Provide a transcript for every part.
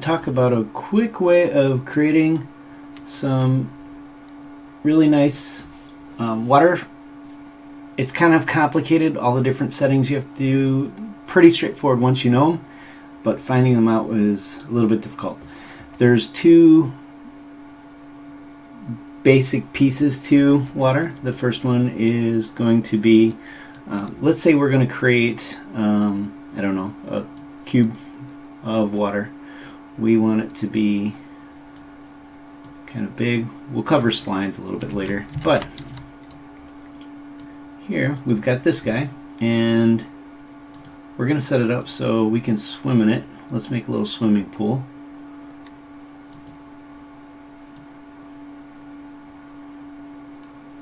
talk about a quick way of creating some really nice water. It's kind of complicated, all the different settings you have to do. Pretty straightforward once you know them, but finding them out was a little bit difficult. There's two basic pieces to water. The first one is going to be, let's say we're going to create, I don't know, a cube of water. We want it to be kind of big. We'll cover splines a little bit later, but here we've got this guy, and we're going to set it up so we can swim in it. Let's make a little swimming pool.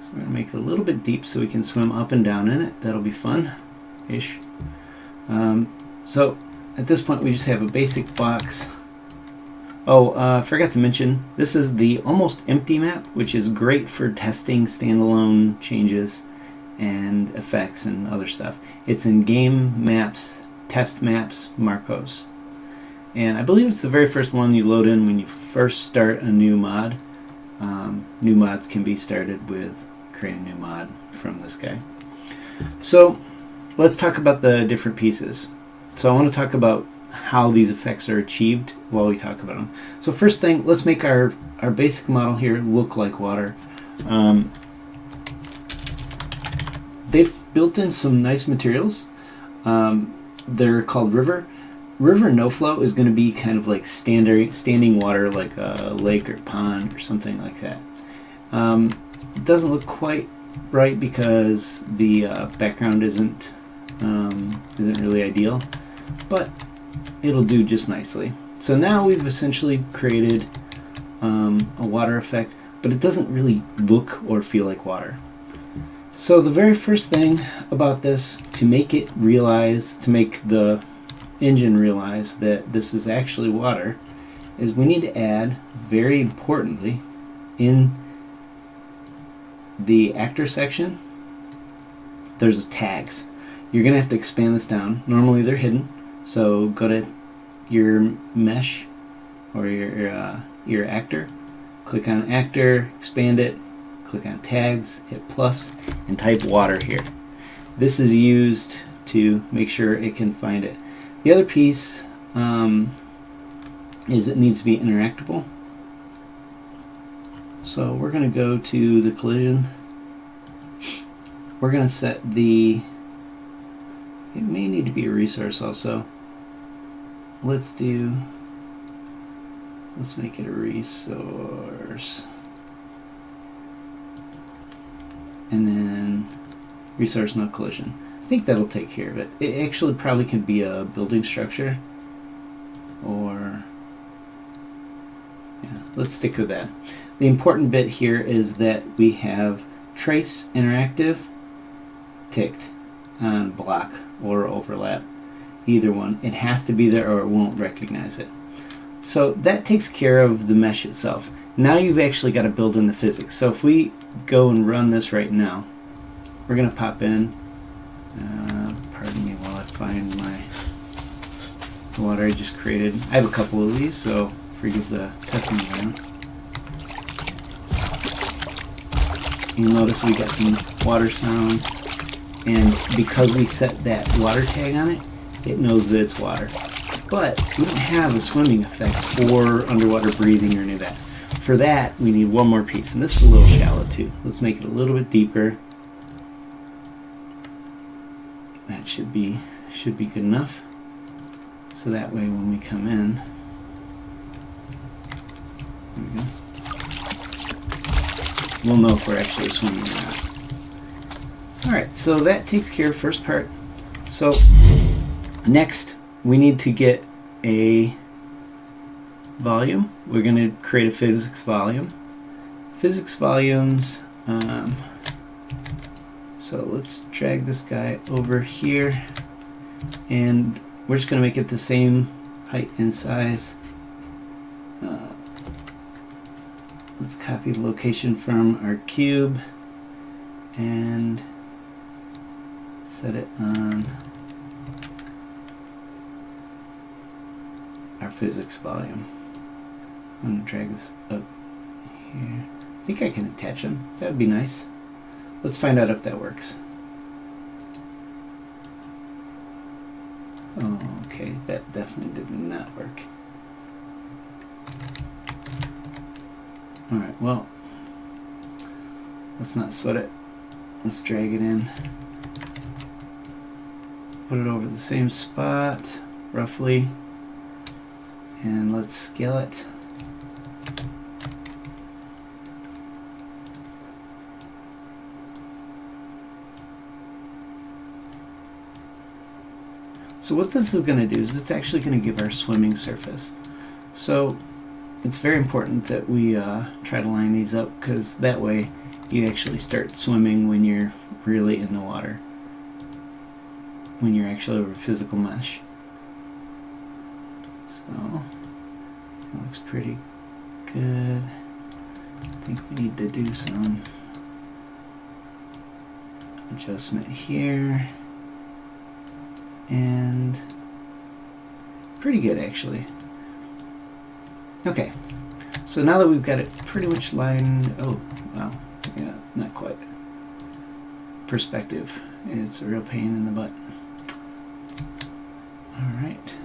So we're going to make it a little bit deep so we can swim up and down in it. That'll be fun-ish. So at this point we just have a basic box. Oh, forgot to mention, this is the almost empty map, which is great for testing standalone changes and effects and other stuff. It's in game maps, test maps, Marcos. And I believe it's the very first one you load in when you first start a new mod. New mods can be started with creating a new mod from this guy. So let's talk about the different pieces. So I want to talk about how these effects are achieved while we talk about them. So first thing, let's make our basic model here look like water. They've built in some nice materials. They're called river. River no flow is going to be kind of like standing water, like a lake or pond or something like that. It doesn't look quite right because the background isn't really ideal, but it'll do just nicely. So now we've essentially created a water effect, but it doesn't really look or feel like water. So the very first thing about this, to make the engine realize that this is actually water, is we need to add, very importantly, in the actor section, there's tags. You're going to have to expand this down. Normally they're hidden, so go to your mesh or your actor, click on actor, expand it, click on tags, hit plus, and type water here. This is used to make sure it can find it. The other piece is it needs to be interactable. So we're going to go to the collision. We're going to set it may need to be a resource also. Let's make it a resource. And then resource no collision. I think that'll take care of it. It actually probably can be a building structure, or yeah, let's stick with that. The important bit here is that we have trace interactive ticked on block or overlap. Either one. It has to be there or it won't recognize it. So that takes care of the mesh itself. Now you've actually got to build in the physics. So if we go and run this right now, we're going to pop in, pardon me while I find the water I just created. I have a couple of these, so forgive the testing around. You'll notice we got some water sounds, and because we set that water tag on it, it knows that it's water. But we don't have a swimming effect or underwater breathing or any of that. For that, we need one more piece, and this is a little shallow too. Let's make it a little bit deeper. That should be good enough. So that way, when we come in, there we go, we'll know if we're actually swimming or not. All right, so that takes care of the first part. So next, we need to get a volume. We're going to create a physics volume. Physics volumes, so let's drag this guy over here, and we're just going to make it the same height and size. Let's copy the location from our cube and set it on our physics volume. I'm going to drag this up here. I think I can attach them. That would be nice. Let's find out if that works. Oh, okay, that definitely did not work. Alright, well, let's not sweat it. Let's drag it in. Put it over the same spot, roughly. And let's scale it. So what this is going to do is it's actually going to give our swimming surface. So it's very important that we try to line these up, because that way you actually start swimming when you're really in the water, when you're actually over physical mesh. So that looks pretty good. I think we need to do some adjustment here. And pretty good, actually. Okay, so now that we've got it pretty much lined, oh, wow, yeah, not quite. Perspective, it's a real pain in the butt. All right.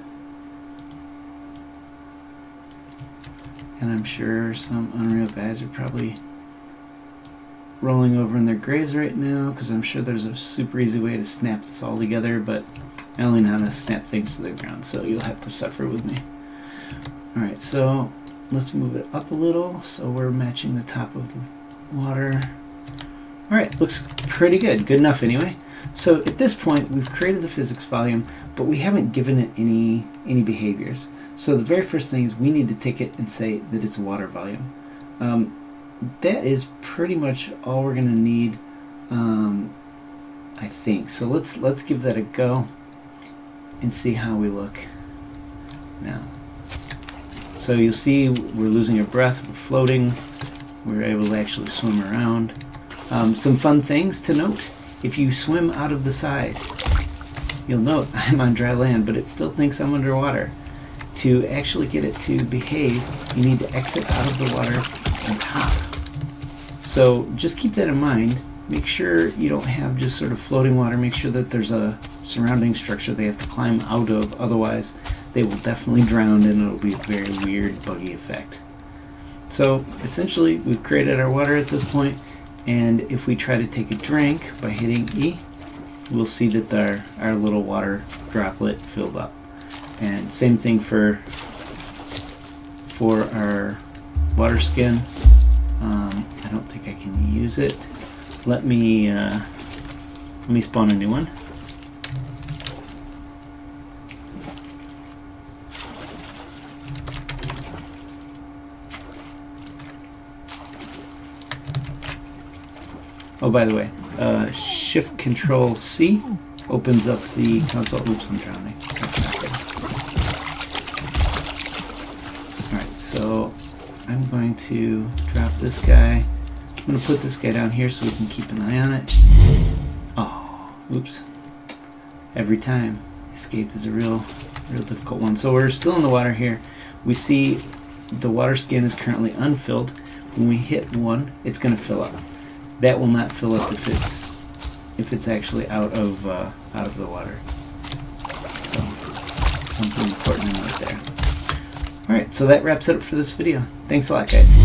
And I'm sure some Unreal guys are probably rolling over in their graves right now, because I'm sure there's a super easy way to snap this all together, but I only know how to snap things to the ground, so you'll have to suffer with me. Alright, so let's move it up a little so we're matching the top of the water. Alright, looks pretty good. Good enough anyway. So at this point, we've created the physics volume, but we haven't given it any behaviors. So the very first thing is we need to take it and say that it's a water volume. That is pretty much all we're going to need, I think. So let's give that a go and see how we look now. So you'll see we're losing our breath, we're floating, we're able to actually swim around. Some fun things to note: if you swim out of the side, you'll note I'm on dry land, but it still thinks I'm underwater. To actually get it to behave, you need to exit out of the water on top. So just keep that in mind. Make sure you don't have just sort of floating water. Make sure that there's a surrounding structure they have to climb out of. Otherwise, they will definitely drown and it'll be a very weird, buggy effect. So essentially, we've created our water at this point, and if we try to take a drink by hitting E, we'll see that our little water droplet filled up. And same thing for our water skin. I don't think I can use it. Let me spawn a new one. Oh, by the way, Shift Control C opens up the console. Oops, I'm drowning. That's not good. Alright, so I'm going to drop this guy. I'm going to put this guy down here so we can keep an eye on it. Oh, oops. Every time. Escape is a real difficult one. So we're still in the water here. We see the water skin is currently unfilled. When we hit 1, it's going to fill up. That will not fill up if it's actually out of the water. So something important right there. Alright, so that wraps it up for this video. Thanks a lot, guys.